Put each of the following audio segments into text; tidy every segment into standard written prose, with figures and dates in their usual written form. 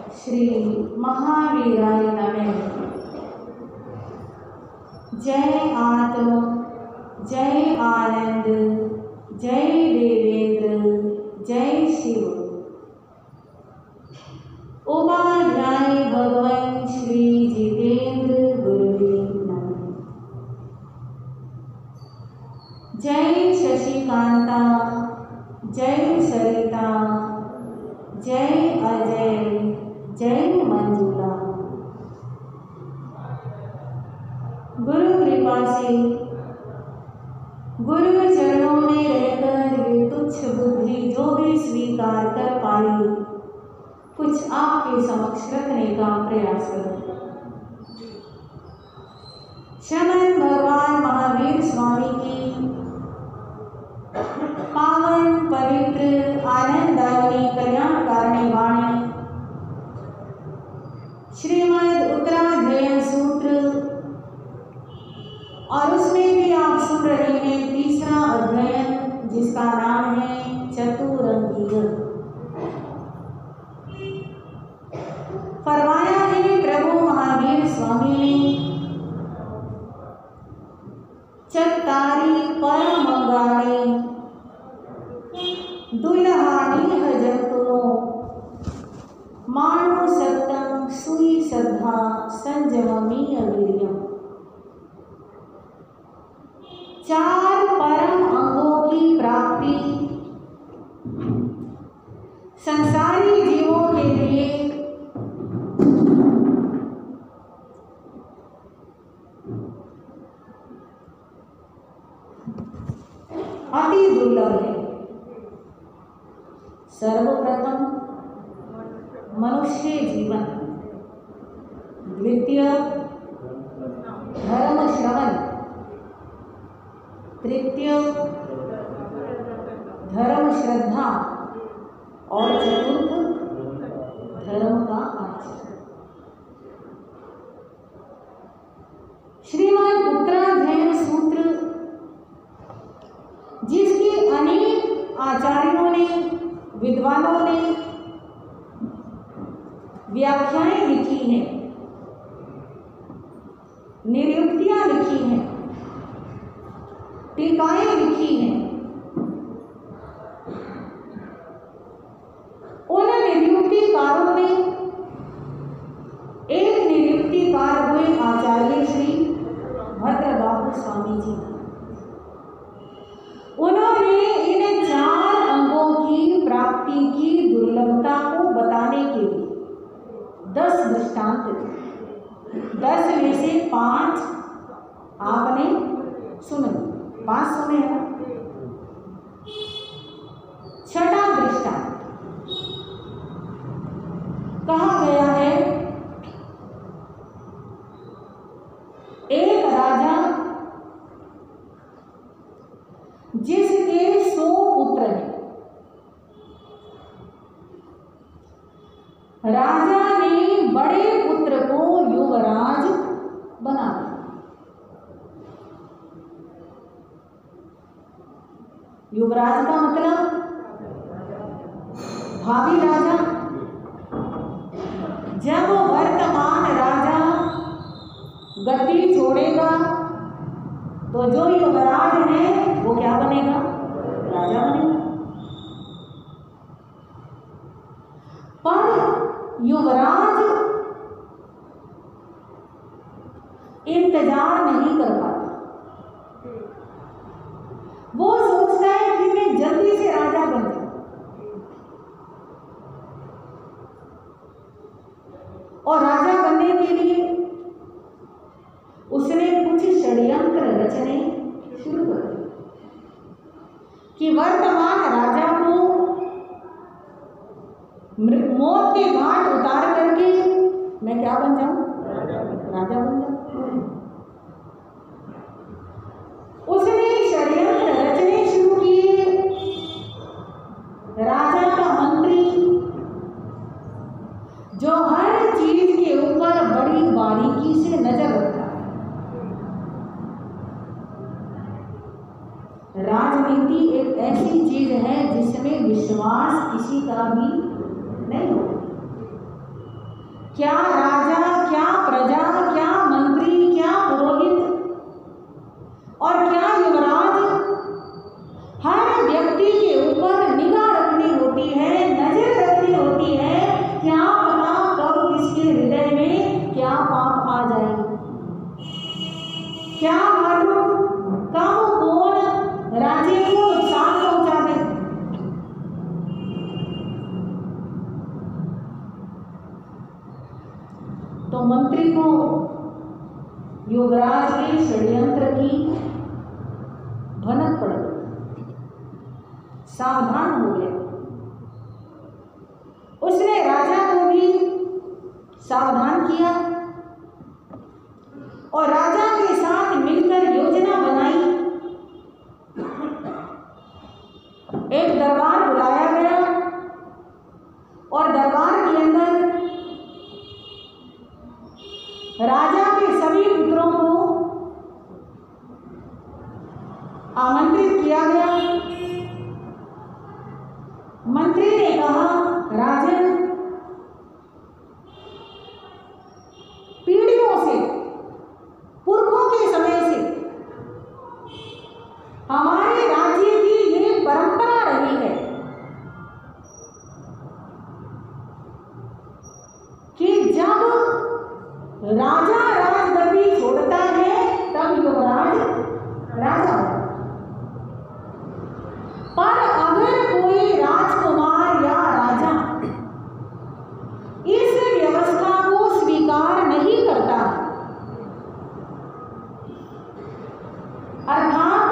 श्री महावीराय नमः। जय आत्म, जय आनंद, जय देवेंद्र, जय शिव। उपाध्याय भगवान श्री जितेंद्र गुरुवे नमः। जय शशिकांता, जय सरिता, जय अजय, जय मंजुला। गुरु कृपा से गुरु चरणों में रहकर ये तुच्छ बुद्धि जो भी स्वीकार कर पाई, कुछ आपके समक्ष रखने का प्रयास करो। श्रीमद् भगवान महावीर स्वामी की पावन पवित्र आनंददायिनी कल्याणकारिणी वाणी श्रीमद् उत्तराध्ययन सूत्र, और उसमें भी आप सुन रहे हैं तीसरा अध्ययन जिसका नाम है चतुरंगीय। फरमाया है प्रभु महावीर स्वामी ने, चत्तारी परम मंगाणी दुल्हानी हजतुनो मानो सत्तम सुई सद्धा संजममी अवीर्यम। चार परम अंगों की प्राप्ति संसारी जीवों के लिए अति दुर्लभ है। सर्वप्रथम मनुष्य जीवन, द्वितीय धर्म श्रवण, तृतीय धर्म श्रद्धा और चतुर्थ धर्म का आचरण। श्रीमद् उत्तराध्ययन सूत्र जिसकी अनेक आचार्यों ने, विद्वानों ने व्याख्याएं लिखी हैं, निरुक्तियां लिखी हैं, टीकाएं लिखी हैं, उन निरुक्तिकारों में एक निरुक्तिकार हुए आचार्य श्री भद्रबाहु स्वामी जी। उन्होंने इन चार अंगों की प्राप्ति की दुर्लभता को बताने के लिए 10 दृष्टांत थे। 10 में से 5 आपने सुने, 5 सुने हैं। छठा दृष्टांत कहा गया है, एक राजा जिसके 100 पुत्र हैं। राजा ने बड़े पुत्र को युवराज बना दिया। युवराज का मतलब भावी राजा। जब वर्तमान राजा गद्दी छोड़ेगा तो जो युवराज है वो क्या बनेगा? राजा बनेगा। पर युवराज इंतजार नहीं कर पाता। वो सोचता है कि मैं जल्दी से राजा बन जाऊं, और राजा बनने के लिए उसने कुछ षड्यंत्र रचने शुरू कर दिए कि वर्तमान राजा को मौत के घाट उतार करके मैं क्या बन जाऊं? राजा बन जाऊं। उसने षड्यंत्र रचने शुरू किए। राजा का मंत्री जो हर चीज के ऊपर बड़ी बारीकी से नजर रखता है। राजनीति एक ऐसी चीज है जिसमें विश्वास किसी का भी नहीं होता। क्या राजा, क्या प्रजा, क्या मंत्री, क्या पुरोहित और क्या युवराज, हर व्यक्ति के ऊपर निगाह रखनी होती है, नजर रखनी होती है। क्या पता कब किसके हृदय में क्या पाप आ जाए, क्या मालूम कब कौन राज्य को नुकसान पहुंचा दे। तो मंत्री को युवराज के षड्यंत्र की भनक पड़ गई, सावधान हो गया। उसने राजा को भी सावधान किया और राजा के साथ मिलकर योजना बनाई। एक दरबार बुलाया गया और दरबार के अंदर राजा के सभी पुत्रों को आमंत्रित किया गया। मंत्री ने कहा, राजन, पीढ़ियों से, पुरखों के समय से हमारे राज्य की ये परंपरा रही है कि जब राजा राजगद्दी छोड़ता है तब युवराज राजा। पर अगर कोई राजकुमार या राजा इस व्यवस्था को स्वीकार नहीं करता, अर्थात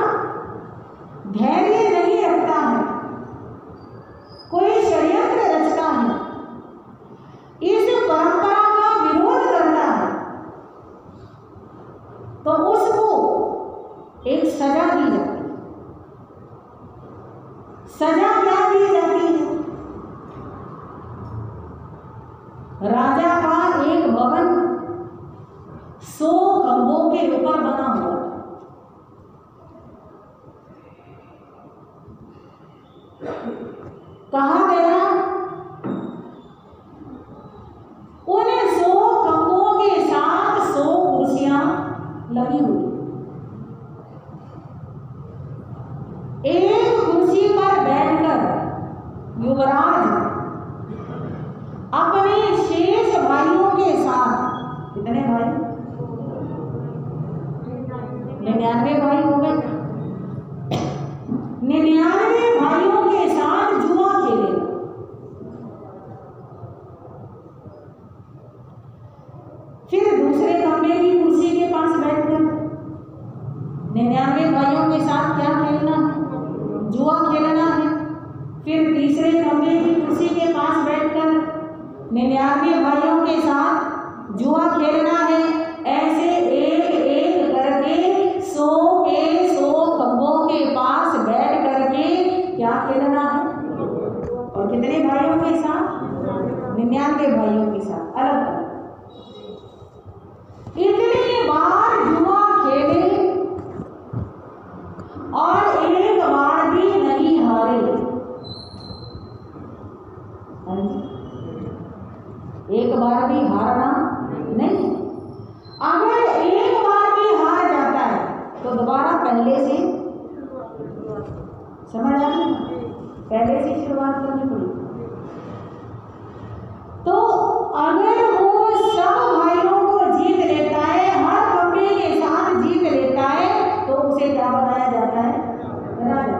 धैर्य नहीं रखता है, कोई षड्यंत्र रचता है, इस परंपरा का विरोध करता है, तो उसको एक सजा दी जाती है। सजा क्या दी जाती है? राजा का एक भवन 100 खंभों के ऊपर बना हुआ था। कहा गया उन 100 खंभों के साथ 100 कुर्सियां लगी हुई। एक कुर्सी पर बैठकर युवराज अपने शेष भाइयों के साथ, कितने भाई? 99 भाई हो गए। 99 भाइयों के साथ जुआ खेले। फिर दूसरे खंभे की कुर्सी के पास बैठकर 99 भाइयों के साथ क्या खेलना है? जुआ खेलना है। फिर तीसरे खंभे की कुर्सी के पास बैठकर 99 भाइयों के साथ जुआ खेलना है। ऐसे एक एक करके 100 के 100 खंभों के पास बैठ करके क्या खेलना है? और कितने भाइयों के साथ? 99 भाइयों के साथ अलग अलग। इतनी बार जुआ खेले और एक बार भी नहीं हारे। एक बार भी हारना नहीं। अगर एक बार भी हार जाता है तो दोबारा पहले से, समझ आ गई? पहले से शुरुआत करनी पड़ी। तो अगर वो सब भाइयों को जीत लेता है, हर खंभे के साथ जीत लेता है, तो उसे क्या बनाया जाता है? राजा।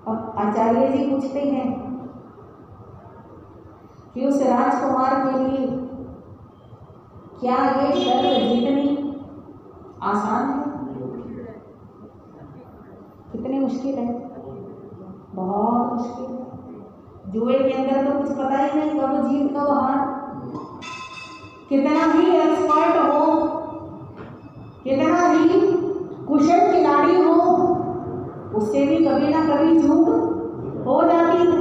अब आचार्य जी पूछते हैं कि उस राजकुमार के लिए क्या ये शर्त जीतनी आसान है? कितनी मुश्किल है? बहुत मुश्किल है। जुए के अंदर तो कुछ पता ही नहीं, कब जीत कब हार। कितना ही एक्सपर्ट हो, कितना ही कुशल खिलाड़ी हो, उससे भी कभी ना कभी चूक हो जाती है।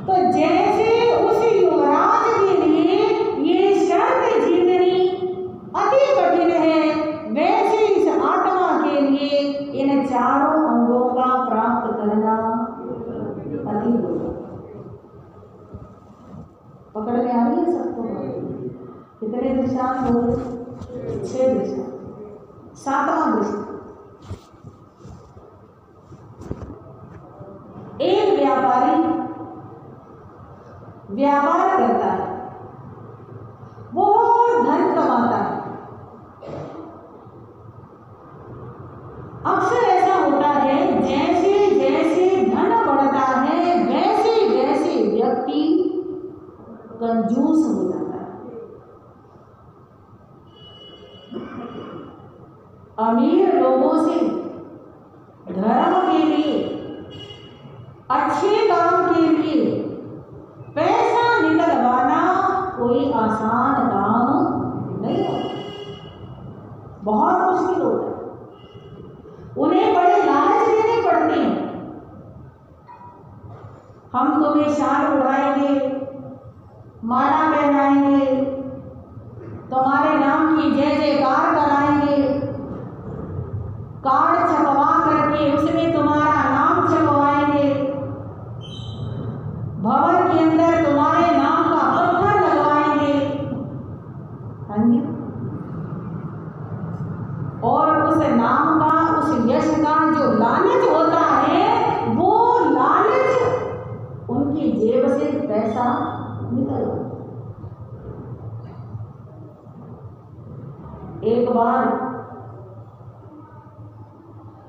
तो जैसे उस युवराज के लिए ये शर्त जीतनी अति कठिन है, वैसे इस आत्मा के लिए इन चारों अंगों का प्राप्त करना अति दुर्लभ। में आ रही है सबको? कितने दृष्टांत हो? 6 दृष्टांत। 7वां दृष्टांत, एक व्यापारी व्यापार करता है, बहुत धन कमाता है। अक्सर ऐसा होता है, जैसे जैसे धन बढ़ता है वैसे वैसे व्यक्ति कंजूस हो जाता है। अमीर लोगों से धर्म के लिए, अच्छे काम के लिए पैसा निकलवाना कोई आसान काम नहीं होता, बहुत मुश्किल होता है। उन्हें बड़े लालच देने पड़ते हैं। हम तुम्हें शाल उड़ाएंगे, माला पहनाएंगे, तुम्हारे नाम की जय जयकार कराएंगे, कार्ड छपवा करके उसमें तुम्हारा नाम छपवाएंगे, भवन के अंदर तुम्हारे नाम का पत्थर लगवाएंगे। हाँ जी। और उस नाम का, उस यश का जो लालच होता है, वो लालच उनकी जेब से पैसा निकल। एक बार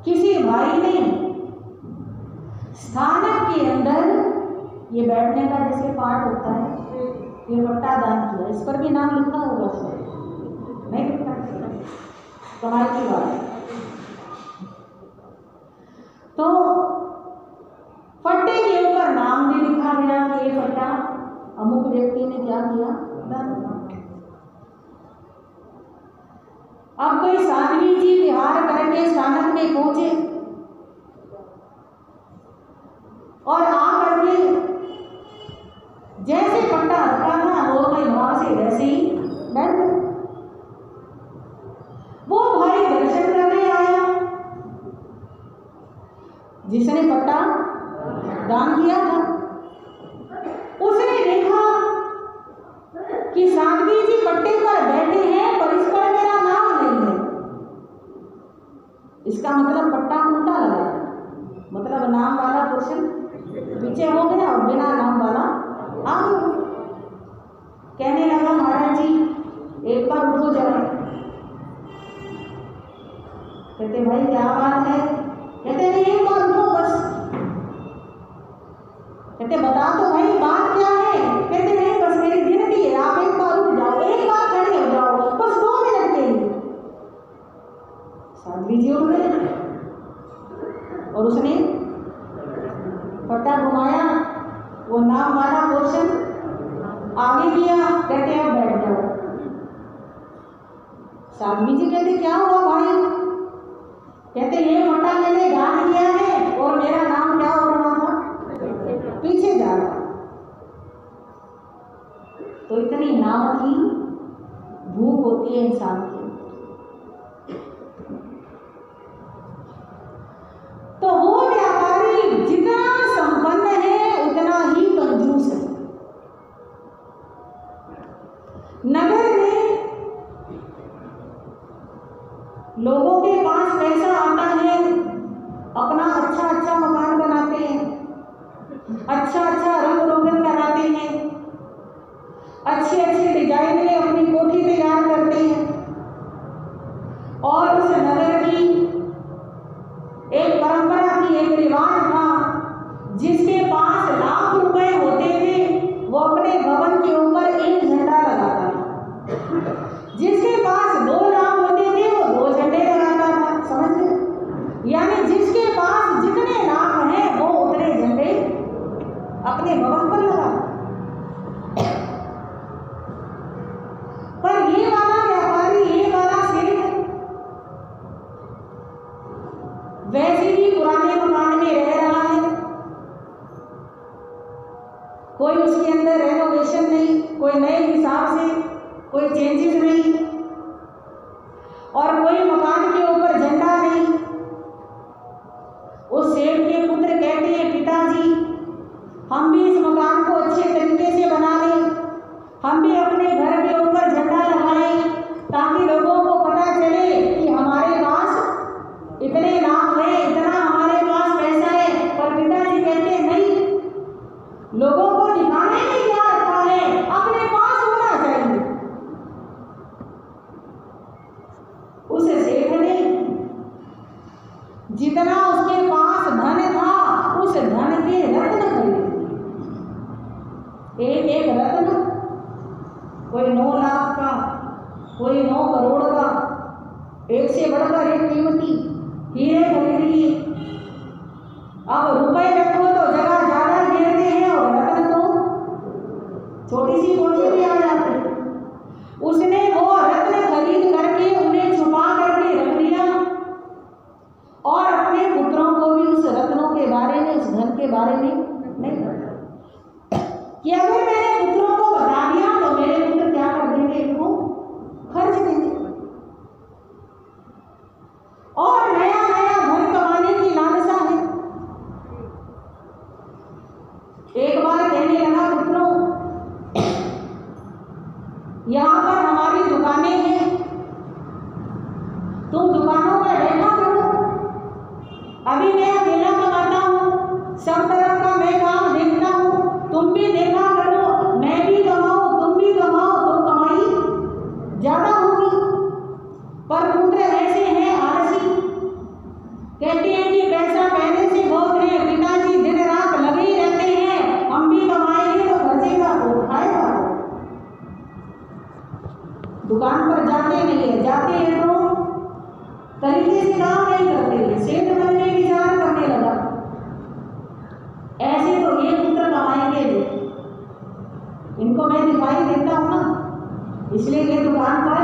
किसी भाई ने स्थानक के अंदर, ये बैठने का जैसे पार्ट होता है, ये पट्टा दान किया। इस पर भी नाम लिखा होगा, नहीं लिखा? कमाल की बात है। तो पट्टे के ऊपर नाम भी लिखा गया कि ये पट्टा अमुक व्यक्ति ने क्या किया, दान किया। अब कोई साध्वी जी विहार करके स्थानक में पहुंचे और आकर के जैसे पट्टा रखा था नॉर्मल भाव से वैसे ही बैठ गए। वो भाई दर्शन करने आया जिसने पट्टा दान किया था। उसने देखा कि साध्वी जी पट्टे पर बैठे हैं पर इस पर मेरा नाम नहीं है। इसका मतलब पट्टा उल्टा लगा, मतलब नाम वाला पोर्शन पीछे हो गया और बिना नाम वाला आगे। कहने लगा, महाराज जी एक बार उठो जरा। कहते भाई क्या बात है? कहते नहीं एक बार उठो बस। कहते बता तो भाई बात क्या है? कहते नहीं बस मेरी गिनती है, आप एक बार उठ जाओ, एक बार खड़े हो जाओ, बस 2 मिनट के लिए। साध्वी जी उठ गए और उसने पट्टा घुमाया, वो नाम वाला पोर्शन आगे किया। कहते अब बैठ जाओ। साध्वी जी कहते क्या हुआ भाई? कहते ये पट्टा मैंने दान किया है और मेरा नाम क्या हो रहा था, पीछे जा रहा। तो इतनी नाम की भूख होती है इंसान की। तो वो व्यापारी जितना संपन्न है उतना ही कंजूस है। नगर में लोगों के पास पैसा आता है, अपना अच्छा अच्छा मकान बनाते हैं, अच्छा अच्छा रंग रोगन कराते हैं, अच्छे अच्छे डिजाइन में अपनी कोठी तैयार करते हैं। और उस नगर की एक परंपरा की, एक रिवाज था, जिसके पास लाख रुपए होते थे वो अपने भवन के ऊपर एक झंडा लगाता था, जिसके पास 2 लाख होते थे वो 2 झंडे लगाता था। समझ गए? यानी जिसके पास जितने लाख हैं वो उतने झंडे अपने भवन पर लगा। पर ये वाला व्यापारी, ये वाला सेठ वैसे ही पुराने मकान में रह रहा है। कोई उसके अंदर रेनोवेशन नहीं, कोई नए हिसाब से कोई चेंजेस नहीं, और कोई मकान के ऊपर झंडा नहीं। उस सेठ के पुत्र कहते हैं, पिताजी हम भी इस मकान को अच्छे तरीके से बना लें, एक एक रत्न, कोई 9 लाख का, कोई 9 करोड़ का, एक से बढ़कर एक कीमती हीरे खरीद लिए। अब रुपए रखो तो जगह ज्यादा घेरते हैं और रत्न तो छोटी सी कोठी में आ जाते हैं। उसने वो रत्न खरीद करके उन्हें छुपा करके रख लिया और अपने पुत्रों को भी उस रत्नों के बारे में, उस धन के बारे में नहीं बताया कि अगर मैंने पुत्रों को बता दिया तो मेरे पुत्र क्या कर देंगे, इनको खर्च देंगे और नया नया धन कमाने की लालसा है। एक बार कहने लगा, पुत्रों यहाँ पर हमारी दुकानें हैं, तुम दुकानों पर बैठा करो, अभी मैं अकेला कमाता हूँ, सब तरफ का मैं काम देखता हूँ, तुम भी देखा करो, मैं भी कमाऊँ तुम भी कमाओ, तो कमाई ज्यादा होगी। पर पुत्र ऐसे हैं आलसी, कहते हैं कि पैसा पहले से बहुत है, पिताजी दिन रात लगे ही रहते हैं, हम भी कमाएंगे तो बचेगा तो खाएगा। दुकान पर जाते नहीं है, जाते हैं तो तरीके से काम नहीं करते, सेठ बनने विचार करने लगा। ऐसे तो ये पुत्र कमाएंगे नहीं, इनको मैं दिखाई देता हूं ना, इसलिए ये दुकान पर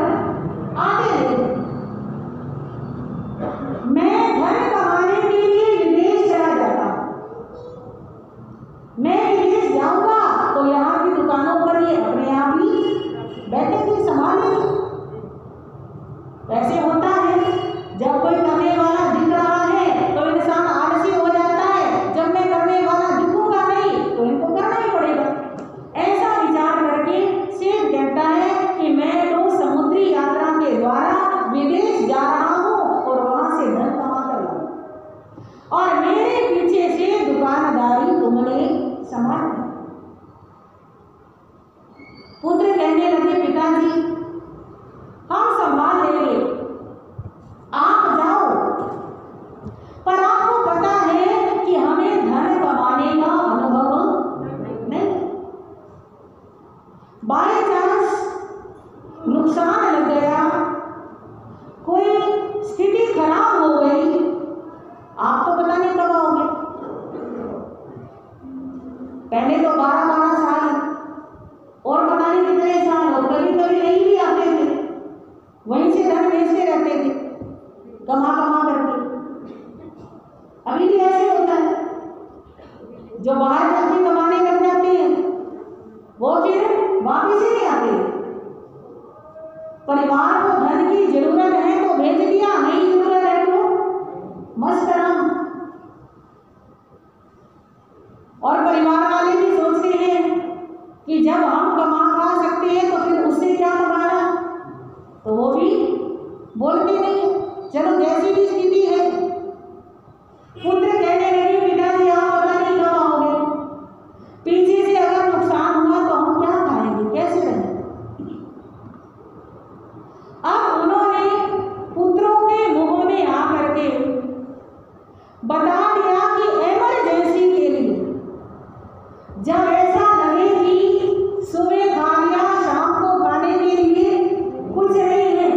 आते नहीं। मैं धन कमाने के लिए विदेश चला जाता हूं, मैं विदेश जाऊंगा तो यहाँ की दुकानों पर ये अपने आप ही बैठेंगे, संभालेंगे। ऐसे होता है, जब कोई करने वाला दिख रहा है तो इंसान आलसी हो जाता है, जब मैं करने वाला दिखूंगा नहीं तो इनको करना ही पड़ेगा। ऐसा विचार करके सेठ कहता है कि मैं तो समुद्री यात्रा के द्वारा विदेश जा रहा हूँ और वहां से धन कमा कर लाऊं और मेरे पीछे से दुकानदारी तुमने संभाली। पुत्र कहने लगे, पिताजी हम संभाल लेंगे, आप जाओ, पर आपको पता है कि हमें धन कमाने का अनुभव नहीं, बाय चांस नुकसान लग गया, कोई स्थिति खराब हो गई, आप तो पता नहीं कब आओगे। पहले तो 12-12 साल और पता नहीं कितने साल, और कभी कभी नहीं भी आते थे, वहीं से धन बेचते रहते थे कमा कमा करके। अभी भी ऐसे होता है, जो बाहर जाके कमाने लग जाते हैं वो फिर वापिस ही नहीं आते। परिवार को धन की जरूरत है तो भेज दिया, नहीं जरूरत है तो मस्त आराम। और परिवार वाले भी सोचते हैं कि जब हम कमा खा सकते हैं तो फिर उससे क्या मंगाना, तो वो भी बोलते नहीं, चलो जैसी भी स्थिति है। पुत्र कहने लगे, पिताजी आप पता नहीं कब आओगे, पीछे से अगर नुकसान हुआ तो हम क्या खाएंगे, कैसे रहेंगे। अब उन्होंने पुत्रों के मुंह में आकर के बता दिया कि इमरजेंसी के लिए जब ऐसा लगे कि सुबह खा लिया, शाम को खाने के लिए कुछ नहीं है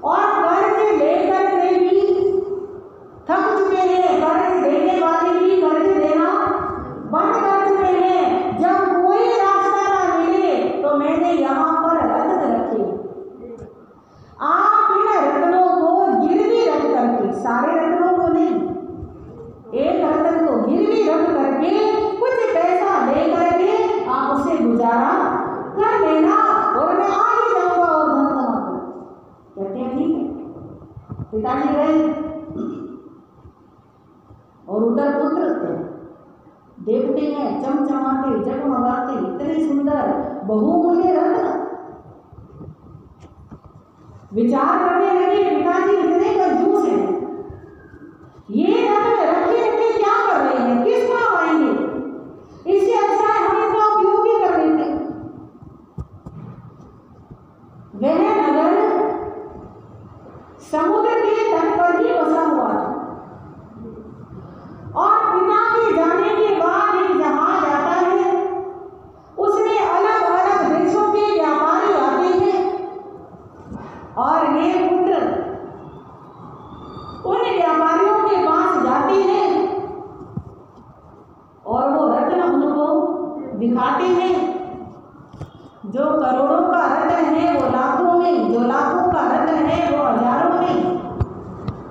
और कर्ज लेकर के भी थक चुके हैं, कर्ज देने वाले भी कर्ज देना बंद कर चुके हैं, जब कोई रास्ता ना मिले तो मैंने यहाँ पर रत्न रखे, आप इन रत्नों को गिरवी रख करके, सारे रत्नों को नहीं, एक रत्न को गिरवी रख करके कुछ पैसा ले करके आप उससे गुजारा कर लेना और मैं आगे जाऊंगा और धन कमाऊंगा। कहते हैं ठीक है। पिताजी गए और उधर पुत्र देखते हैं चमचमाते जगमगाते इतने सुंदर बहुमूल्य रत्न, विचार करने लगे पिताजी इतने कंजूस हैं, ये रत्न रखे रखे क्या कर रहे हैं, किस काम आएंगे, इससे अच्छा है हम इनका उपयोग ही कर लेते। वह नगर समुद्र के तट पर ही बसा हुआ था और पिता के जाने के बाद एक जहाज आता है, दिखाते हैं। जो करोड़ों का रत्न है वो लाखों में, जो लाखों का रत्न है वो हजारों में।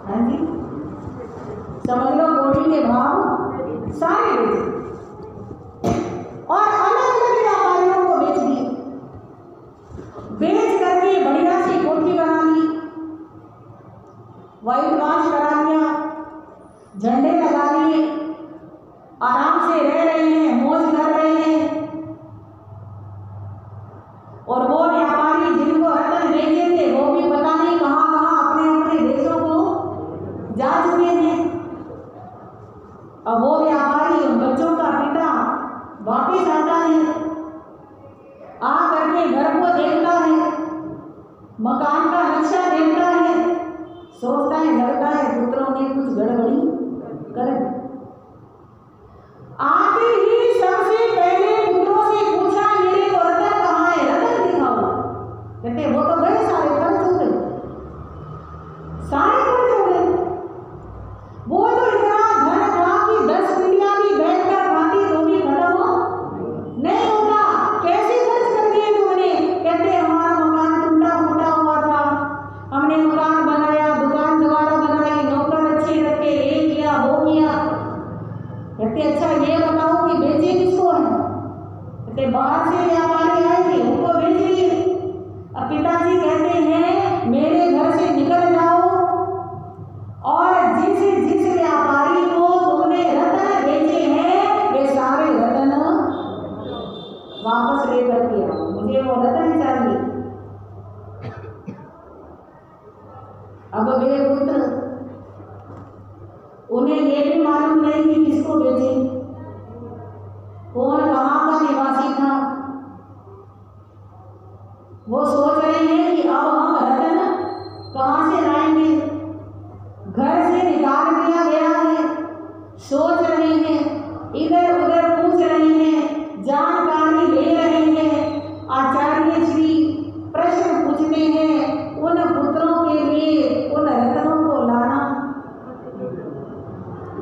हाँ जी, समझ लो कोड़ी के भाव सारे बेचे और अलग अलग व्यापारियों को बेच दिए। बेच करके बढ़िया सी कोठी बना ली, व्हाइट वॉश करा लिया, झंडे लगा लिए, आराम से रह रहे हैं, मौज कर रहे हैं। और वो व्यापारी जिनको रत्न बेचे थे वो भी पता नहीं कहां कहां अपने अपने देशों को जा चुके हैं। अब वो व्यापारी उन बच्चों का पिता वापिस आता है, आ करके घर को देखता है, मकान का नक्शा देखता है, सोचता है लगता है पुत्रों ने कुछ गड़बड़ी कर दी। आते ही सबसे पहले पुत्रों से पूछा मेरे को रतन कहाँ है, रतन दिखाओ। कहते वो तो गए सारे खर्च हो गए, सारे खर्च हो गए। वो तो इतना धन था कि 10 पीढ़ियां भी बैठकर खाती तो भी खत्म नहीं होता। कैसे खर्च कर दिए तुमने? कहते हमारा मकान टूटा फूटा हुआ था, हमने मकान बनाया, दुकान दोबारा बनाई, नौकर अच्छे रखे, ये किया वो किया। कहते अच्छा ये बताओ कि बेचे किसको है? कहते बाहर से व्यापारी आए थे उनको बेच दिए। अब पिताजी कहते हैं मेरे घर से निकल जाओ और जिस जिस व्यापारी को तुमने रत्न बेचे हैं वे सारे रत्न वापस लेकर के आओ, मुझे वो रत्न चाहिए। अब वे पुत्र उन्हें ये भी मालूम नहीं कि किसको बेचे, कौन कहाँ का निवासी था। वो सोच रहे हैं कि अब हम रत्न कहाँ से लाएंगे, घर से निकाल दिया गया है। सोच रहे हैं, इधर उधर पूछ रहे हैं, जानकारी ले रहे हैं। आचार्य श्री प्रश्न पूछते हैं उन पुत्रों के लिए उन रत्नों को लाना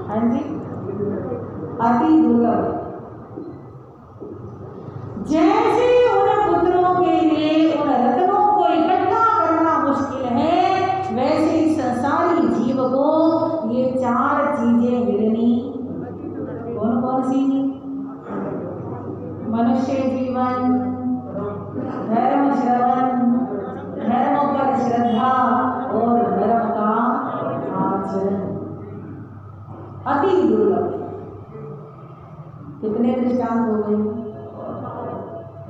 हाँ जी अति दुर्लभ। जैसे उन पुत्रों के लिए उन रत्नों को इकट्ठा करना मुश्किल है, वैसे इस संसारी जीव को ये 4 चीजें मिलनी। कौन कौन सी? मनुष्य जीवन, धर्म श्रवण, धर्म पर श्रद्धा और धर्म का आचरण। अति दुर्लभ। कितने दृष्टांत हो गए?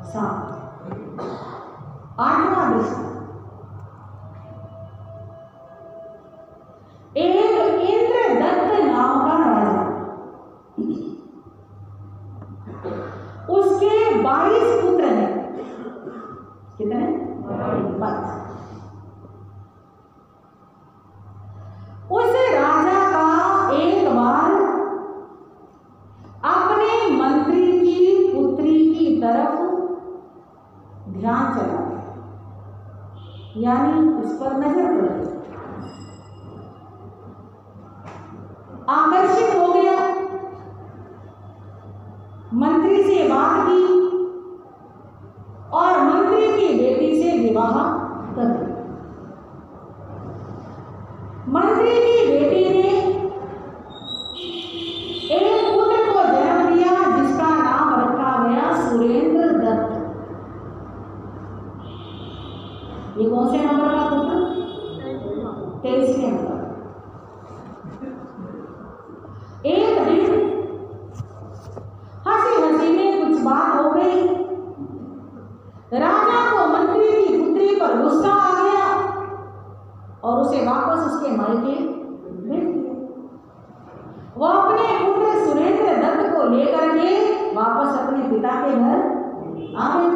7। 8वां दृष्टांत, एक इंद्रदत्त नाम का राजा, उसके 22 पुत्र हैं। कितने? 22। उस राजा का एक बार अपने मंत्री की पुत्री की तरफ ध्यान चला, यानी उस पर नजर पड़ी, आकर्षित हो गया, मंत्री से बात की और मंत्री की बेटी से विवाह कर दिया। मंत्री की बेटी ने एक पुत्र को जन्म दिया जिसका नाम रखा गया सुरेंद्र दत्त। ये कौन से नंबर का पुत्र? 23वें नंबर। एक दिन हंसी हंसी में कुछ बात हो गई, राजा को मंत्री की पुत्री पर गुस्सा आ गया और उसे वापस उसके मायके भेज दिया। वो अपने पुत्र सुरेंद्र दत्त को लेकर के वापस अपने पिता के घर आ गए।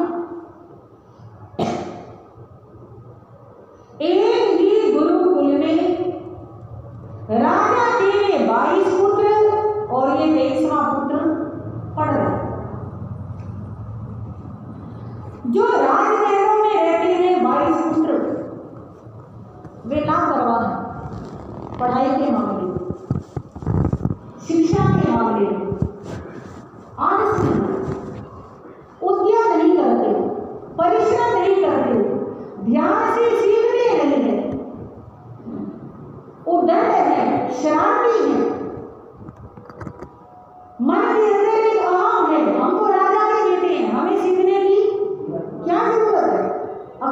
एक ही गुरुकुल में राजा के 22 पुत्र और ये 23वां पुत्र पढ़ रहे। जो राजमहलों में रहते हैं 22 पुत्र, वे लापरवाह हैं पढ़ाई के मामले में, शिक्षा के मामले में, आलसी।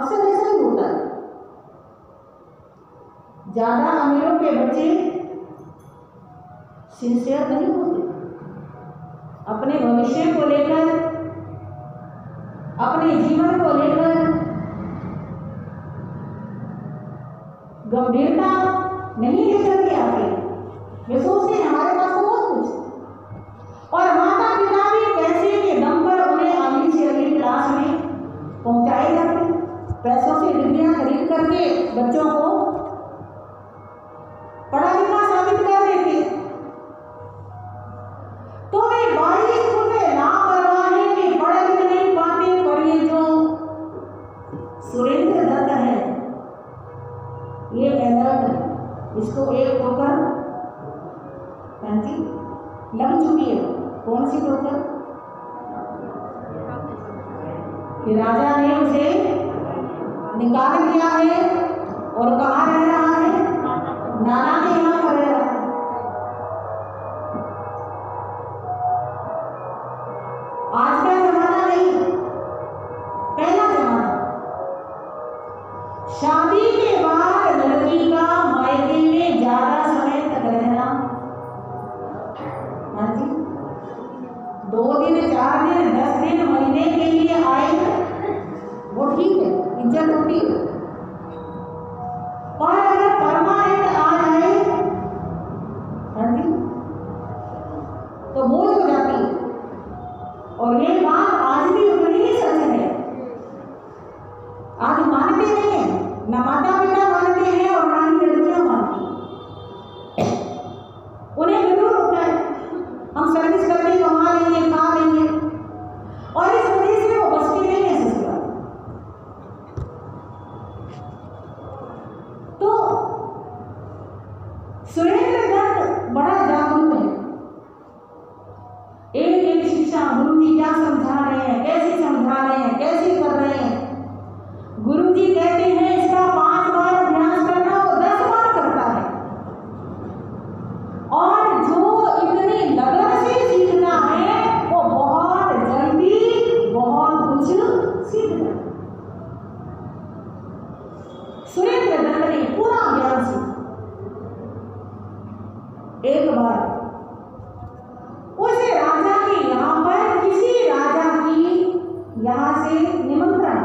अक्सर ऐसा ही होता है। ज्यादा अमीरों के बच्चे सिंसियर नहीं होते, अपने भविष्य को लेकर, अपने जीवन को लेकर गंभीरता नहीं लेकर के आते। वे सोचते हैं हमारे पास तो बहुत कुछ, और माता पिता भी पैसे के दम पर उन्हें अगली से अगली क्लास में पहुंचाए जाते, पैसों से डिग्रियां खरीद करके बच्चों को पढ़ा लिखा साबित कर देते। तो वे 22 पुत्र लापरवाही के पढ़ लिख नहीं पाते, पर ये जो सुरेंद्र दत्त है ये अलर्ट है, इसको एक ठोकर लग चुकी है। कौन सी ठोकर? कि राजा ने उसे निकाल दिया है और कहाँ रह रहा है? नाना के यहाँ पर रह रहा है। आज का जमाना नहीं, पहला जमाना। शादी के बाद लड़की का मायके में ज्यादा समय तक रहना, हाँ जी, 2 दिन 4 दिन 10 दिन महीने के लिए आए वो ठीक है, इज्जत होती है। और अगर परमानेंट आ जाए, हाँ जी, तो बोझ हो जाती है। और ये बात आज भी उतनी ही सच है। आज मानते नहीं है, ना माता पिता मानते हैं और ना ही लड़कियां मानती। उन्हें जरूर होता है हम सर्विस करके कमा लेंगे, खा लेंगे, और इस वजह से वो बचती नहीं है ससुराल। तो सुरेंद्र दत्त बड़ा जागरूक है। एक एक शिक्षा गुरुजी क्या समझा रहे हैं, कैसे समझा रहे हैं, कैसे कर रहे हैं। गुरुजी कहते हैं इसका 5 बार अभ्यास करना, वो 10 बार करता है। और जो इतनी लगन से सीखना है वो बहुत जल्दी बहुत कुछ सीख गया। सुरेंद्र दत्त ने पूरा ज्ञान सीखा। एक बार उस राजा के यहाँ पर किसी राजा की यहाँ से निमंत्रण,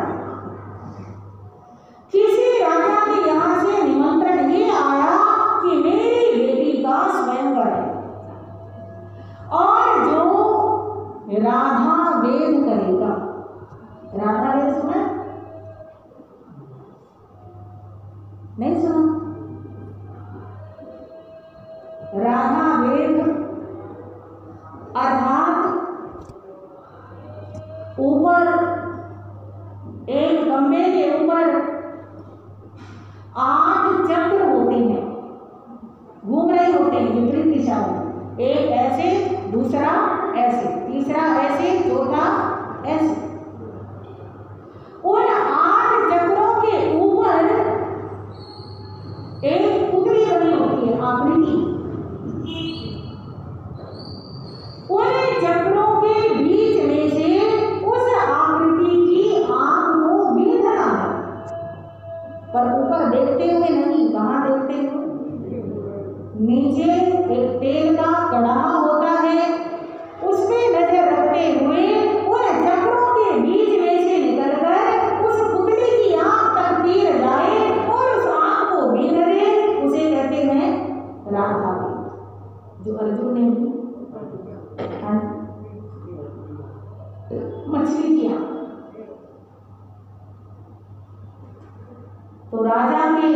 किसी राजा के यहाँ से निमंत्रण ये आया कि मेरी बेटी का स्वयंवर है और जो राधा वेद करेगा। राधा वेद सुना? नहीं सुना? राधा वेद अर्थात ऊपर एक खंबे के ऊपर 8 चक्र होते हैं, घूम रहे होते हैं विपरीत दिशा में। एक ऐसे, दूसरा ऐसे, तीसरा ऐसे, चौथा ऐसे। उन 8 चक्रों के ऊपर एक पुतली बनी होती है, आकृति। उन चक्रों के बीच में से उस आकृति की आंख को बीधना है, पर ऊपर देखते हुए नहीं। कहाँ देखते हुए? नीचे एक तेल का कड़ाहा होता है, उस पे नजर रखते हुए उन चक्रों के बीच में से निकलकर उस पुतली की आंख तक तीर जाए और उस आंख को बीध दे, उसे कहते हैं राधा वेद। जो अर्जुन ने भी मछली की आंख। तो राजा के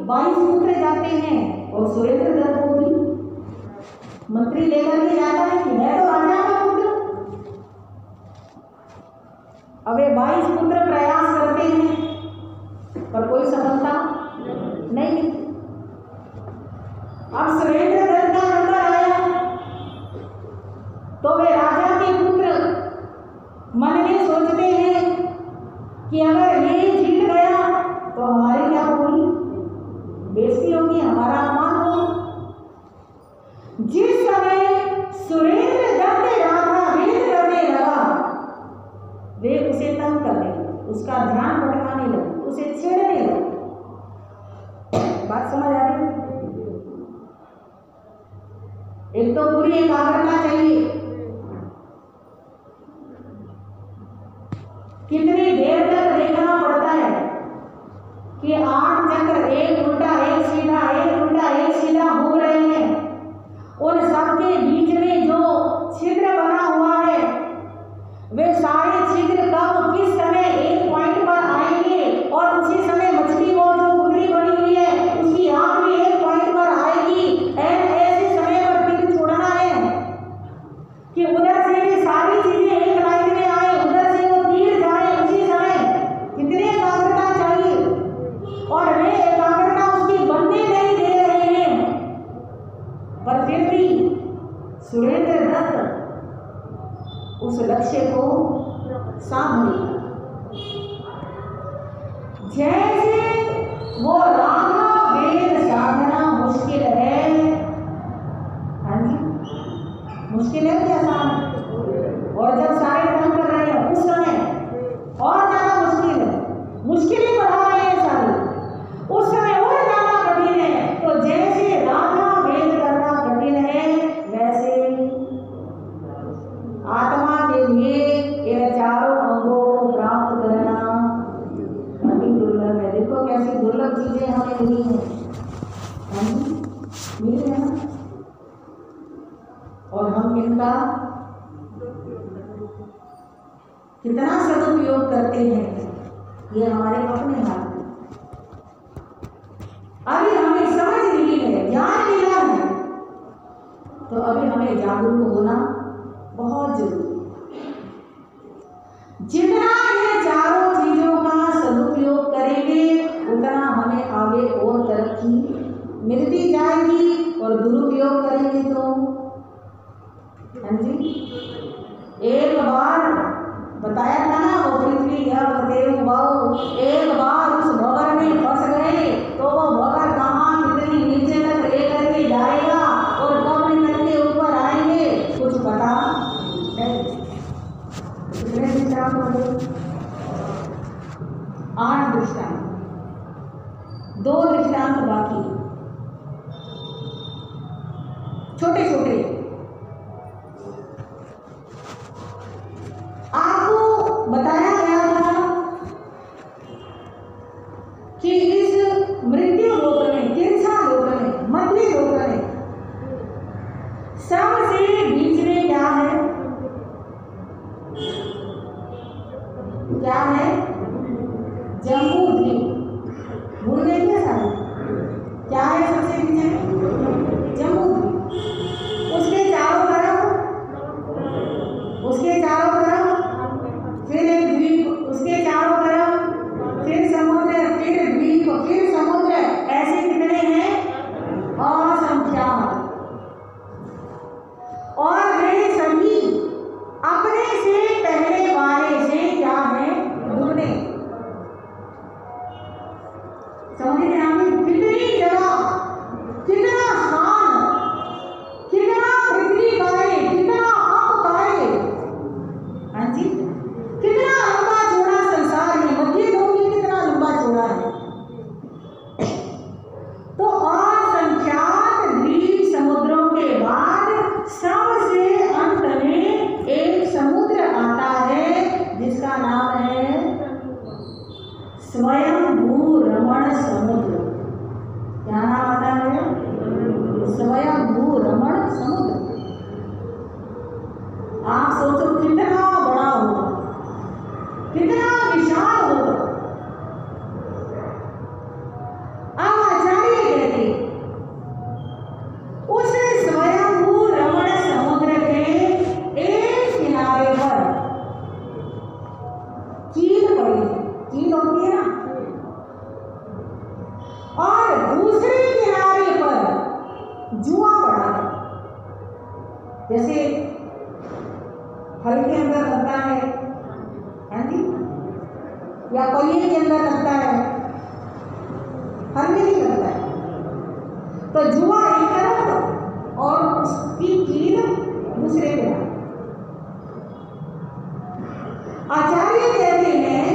22 पुत्र जाते हैं और सुरेंद्र दत्त को भी मंत्री लेकर के जाता है कि मैं तो राजा का पुत्र। अब 22 पुत्र प्रयास करते हैं पर कोई सफलता नहीं मिलती। अब सुरेंद्र दत्त का नंबर आया तो वे राजा के पुत्र मन में सोचते हैं कि अगर ये जीत गया तो हमारी क्या होगी? बेइज्जती होगी, हमारा अपमान होगा। जिस समय सुरेंद्र दत्त राधा वेद करने लगा वे उसे तंग करने लगे, उसका ध्यान भटकाने लगे, उसे एक तो पूरी एकाग्रता चाहिए। कितनी देर तक देखना पड़ता है कि 8 चक्र, एक उल्टा एक सीधा, एक उल्टा एक सीधा घूम रहे हैं। उन सबके बीच में जो छिद्र बना हुआ है, वे सारे छिद्र कब किस समय एक पॉइंट पर आएंगे और उसी समय मछली वो जो कुंडली बनी हुई है उसकी आंख भी एक पॉइंट पर आएगी। ऐसे समय पर तीर छोड़ना है कि उधर से भी सारी चीजें एक लाइन में आए, उधर से वो तीर जाए उसी समय। कितनी एकाग्रता चाहिए, और वे एकाग्रता उसकी बनने नहीं दे रहे हैं। पर फिर भी सुरेंद्र दत्त उस लक्ष्य को साध लिया। जैसे वो राधा वेद साधना मुश्किल है, हाँ जी, मुश्किल है कि आसान है? और जब सारे काम कर रहे हैं उस समय और ज्यादा मुश्किल है, मुश्किलें बढ़ा रहे हैं सारी, उस समय और ज्यादा कठिन है। तो जैसे राधा वेद करना कठिन है, वैसे आत्मा के लिए इन चारों अंगों को प्राप्त करना अति दुर्लभ है। देखो कैसी दुर्लभ चीजें हमें मिली हैं, मिली है ना, और हम इनका कितना सदुपयोग करते हैं ये हमारे अपने हाथ में। अभी हमें समझ मिली है, ज्ञान मिला है, तो अभी हमें जागरूक होना बहुत जरूरी है। जितना ये चारों चीजों का सदुपयोग करेंगे उतना हमें आगे और तरक्की मिलती जाएगी, और दुरुपयोग करेंगे तो हाँ जी, एक बार बताया था ना वो पृथ्वी एक बार उस भवर में फंस गए तो वो भवर कहाँ कितनी नीचे तक लेकर के जाएगा और कब निकल के ऊपर आएंगे कुछ पता नहीं। कितने दृष्टांत हो गए? 8 दृष्टांत, 2 दृष्टांत बाकी छोटे छोटे। आपको बताया गया था कि इस मृत्यु लोक में, तिरछा लोक में, मध्य लोक में सबसे बीच में क्या है? क्या है? जम्बू द्वीप। भूल गए क्या सारे? क्या है सबसे बीच में? जम्बू द्वीप। उसके चारों तरफ फिर एक द्वीप, उसके चारों तरफ फिर समुद्र, फिर द्वीप, फिर समुद्र, ऐसे कितने हैं? असंख्यात। और वे सभी अपने से पहले वाले से क्या है? दुगने। समझ में आ गई? कितनी जगह, कितना स्थान, कितना पृथ्वी का है, कितना आप का है, हाँ जी, कितना लंबा चौड़ा संसार है, मध्य लोक में कितना लंबा चौड़ा है। तो असंख्यात द्वीप समुद्रों के बाद सबसे अंत में एक समुद्र आता है जिसका नाम है स्वयंभू रमण समुद्र। क्या नाम आता है? स्वयंभू रमण समुद्र। आप सोचो कितना बड़ा होगा, कितना विशाल होगा। अब आचार्य कहते उस स्वयंभू रमण समुद्र के एक किनारे पर कील पड़ी है, कील होती है ना, और दूसरे किनारे पर जुआ पड़ा है। जैसे फल के अंदर लगता है, हाँ जी, या पहिए के अंदर लगता है, फल में नहीं लगता है। तो जुआ एक तरफ और उसकी कील दूसरे तरफ। आचार्य कहते हैं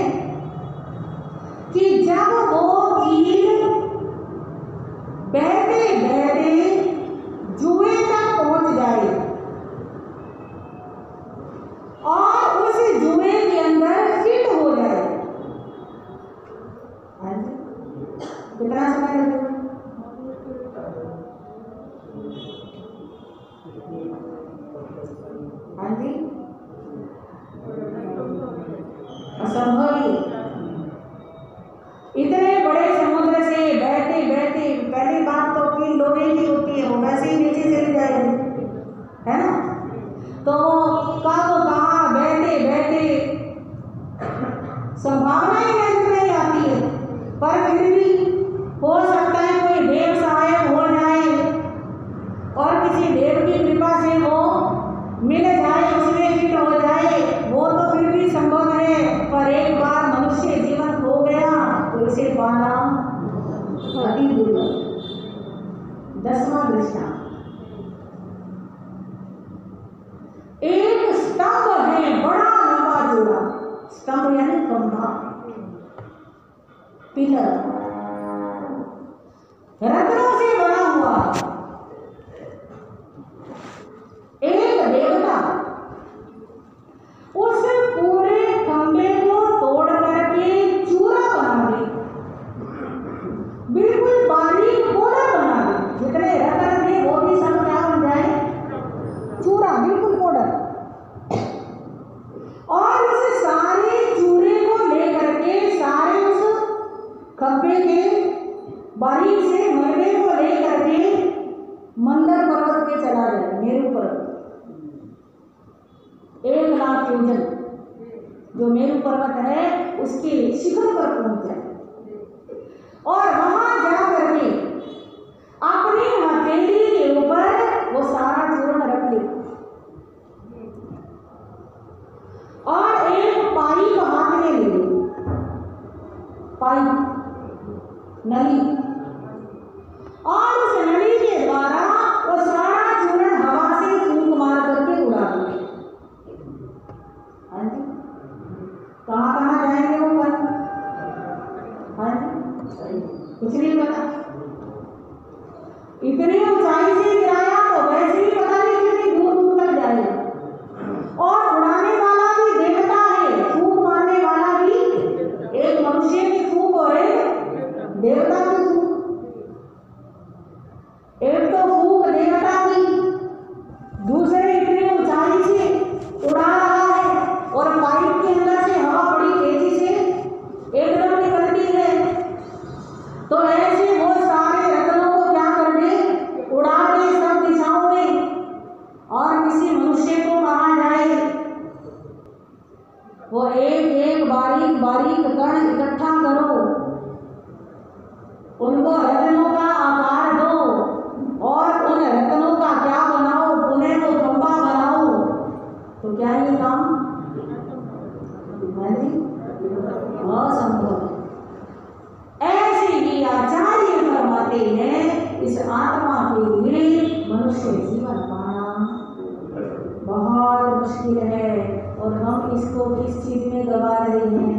कि जब वो कील बहते बहते जुए तक पहुंच जी, असंभव ही। इतने बड़े समुद्र से बहते बहते, पहली बात तो कि लोहे की होती है, वो वैसे ही नीचे चली जाएगी, है ना। तो कहाँ बहते बहते संभावना ही नजर नहीं आती है, पर फिर भी हो सकता है कोई देव सहायक हो जाए और किसी देव की कृपा से वो मिल जाए, उसमें फिट हो जाए, वो तो फिर भी संभव है। पर एक बार मनुष्य जीवन खो गया तो इसे पाना अति दुर्लभ। 10वां दृष्टांत, एक स्तंभ है बड़ा लंबा चौड़ा, स्तंभ यानी खंभा, पिलर, रत्नों से बना हुआ। एक देवता उस पूरे खंभे को तोड़ करके चूरा बना दे, बिल्कुल बारीक कोड़ा बना दे, जितने रत्न थे वो भी सब क्या बन जाए, चूरा, बिल्कुल कोड़ा। और उस सारे चूरे को लेकर के सारे उस खंभे के बारीक से मलबे को लेकर के मंदर पर्वत पे चला जाए, मेरू पर्वत, 1 लाख योजन जो मेरू पर्वत है उसके शिखर पर पहुंच जाए और वहां जाकर के अपनी हथेली के ऊपर वो सारा चूर्ण रख ले और एक पाइप हाथ में ले ले, पाइप, नली, और उस नली के द्वारा वो सारा चूर्ण हवा से फूंक मार करके उड़ा दे। हाँ जी, कहाँ कहाँ जाएंगे वो पर? हाँ जी, कुछ नहीं पता। इतनी ऊंचाई से गिराया तो वैसे ही पता नहीं कितनी दूर दूर तक जाएगा। और उड़ाने वाला भी देवता है, फूंक मारने वाला भी एक मनुष्य की फूंक और एक देवता की फूंक। एक तो फूंक देवता की, दूसरे इतनी ऊंचाई से उड़ा रहा है और पाइप के अंदर से हवा बड़ी तेजी से एकदम निकलती है। तो ऐसे वो सारे रत्नों को क्या कर दे, उड़ा दे सब दिशाओं में, और किसी मनुष्य को कहा जाए वो एक एक बारीक बारीक कण इकट्ठा करो, उनको रत्नों का आकार दो और उन रत्नों का क्या बनाओ, पुनः को खंभा बनाओ, तो क्या ये काम असंभव है। ऐसे ही आचार्य फरमाते हैं इस आत्मा के लिए मनुष्य जीवन पाना बहुत मुश्किल है और हम इसको किस चीज में गवा रहे हैं,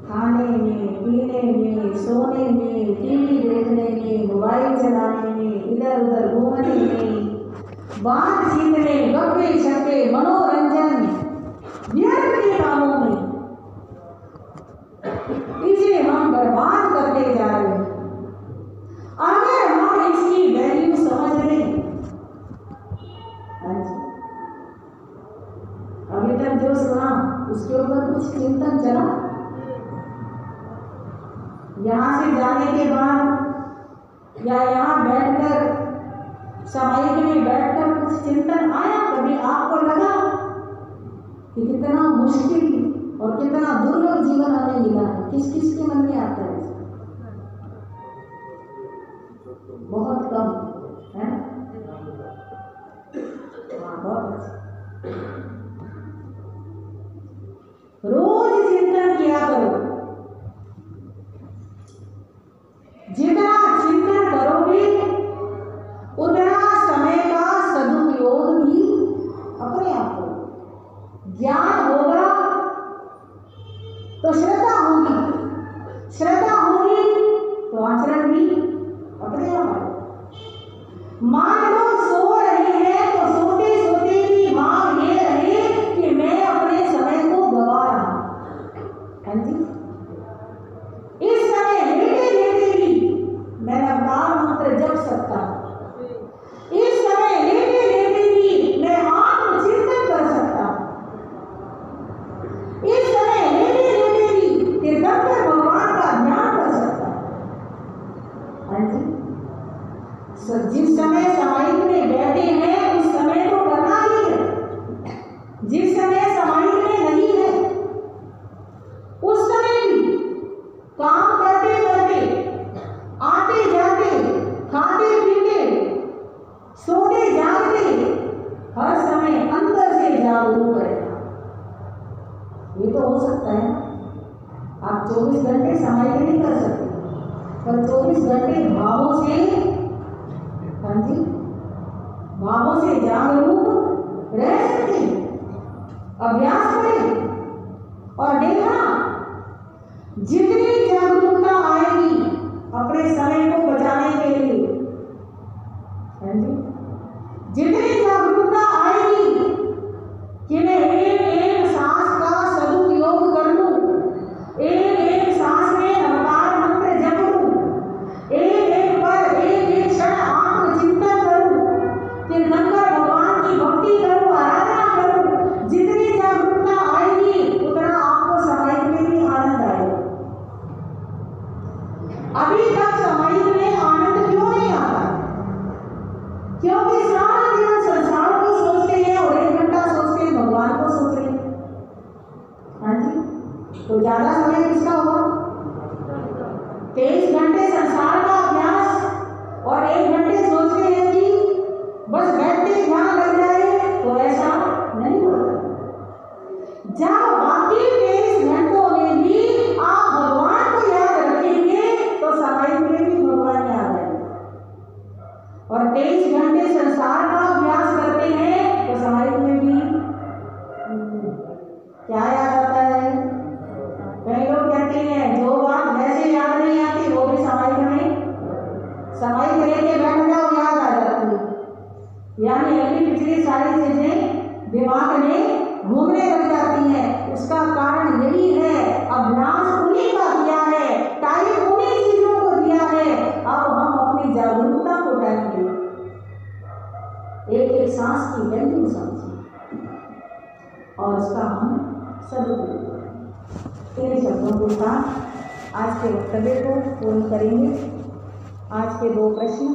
खाने में, पीने में, सोने में, टीवी देखने में, मोबाइल चलाने में, इधर उधर घूमने में, बातचीत में, गप्पे शप्पे, मनोरंजन, व्यर्थ के कामों में, इसे हम बर्बाद करते जा रहे हैं। अगर हम इसकी वैल्यू समझ लें, अभी तक जो सुना उसके ऊपर कुछ चिंतन चला, यहाँ से जाने के बाद या यहाँ बैठकर समाइक में बैठकर कुछ चिंतन आया, कभी आपको लगा कि कितना मुश्किल और कितना दुर्लभ जीवन हमें मिला है? किस किस के मन में आता है? बहुत कम है, बहुत अच्छा। रोज चिंतन किया करो, जितना चिंतन करोगे उतना समय का सदुपयोग भी अपने आप करो। ज्ञान होगा तो श्रद्धा होगी, श्रद्धा होगी तो आचरण भी अपने आप आएगा। मान लो सो रही है तो सोते सोते भी मांग ये रहे कि मैं अपने समय को गवा रहा हूं। इस समय लेटे लेटे भी मैं अवतार मंत्र जप सकता हूं। इस समय लेटे हर समय अंदर से जागरूक रहना। ये तो हो सकता है आप 24 घंटे समाधि नहीं कर सकते, पर 24 घंटे भावों से, हाँ जी, भावों से जागरूक रह सकते। अभ्यास करें और देखना जितनी जागरूकता आएगी अपने समय को बचाने के लिए, हाँ जी, जितनी जागरूकता आएगी कि मैं एक एक सांस का सदुपयोग कर लूं, एक एक सांस में अवतार मंत्र जप लूं, एक एक पर एक एक क्षण आत्मचिंतन करूं, तीर्थंकर भगवान की भक्ति करूं, आराधना करूं, जितनी जागरूकता आएगी उतना आपको समाधि में भी आनंद आएगा। अभी तक समाधि में आनंद क्यों नहीं आता? क्योंकि सारा दिन संसार को सोचते हैं और 1 घंटा सोचते हैं भगवान को सोच रहे हैं। हाँ जी, तो ज्यादा समय किसका हुआ? 23 घंटे संसार का अभ्यास और 1 घंटे सोचते हैं कि बस बैठते ध्यान लग जाए, तो ऐसा नहीं होता। जब बाकी 23 घंटों में भी आप भगवान को याद रखेंगे तो समाधि में भी भगवान याद आएंगे, और 23 घंटे संसार का अभ्यास करते हैं तो समाधि में भी क्या याद आता है? कई लोग कहते हैं जो बात वैसे याद नहीं आती वो भी समाधि में, समाधि लेके बैठ जाओ याद आ जाती है। यानी अगली पिछली सारी चीजें दिमाग में घूमने लग जाती हैं। उसका कारण यही है, अभ्यास उन्हीं का दिया है, टाइम उन्हीं चीजों को दिया है। अब हम अपनी जागरूकता को टाइम दें, एक एक सांस की वैल्यू समझें और उसका हम सदुपयोग करें। इन शब्दों के साथ आज के वक्तव्य को पूर्ण करेंगे। आज के 2 प्रश्न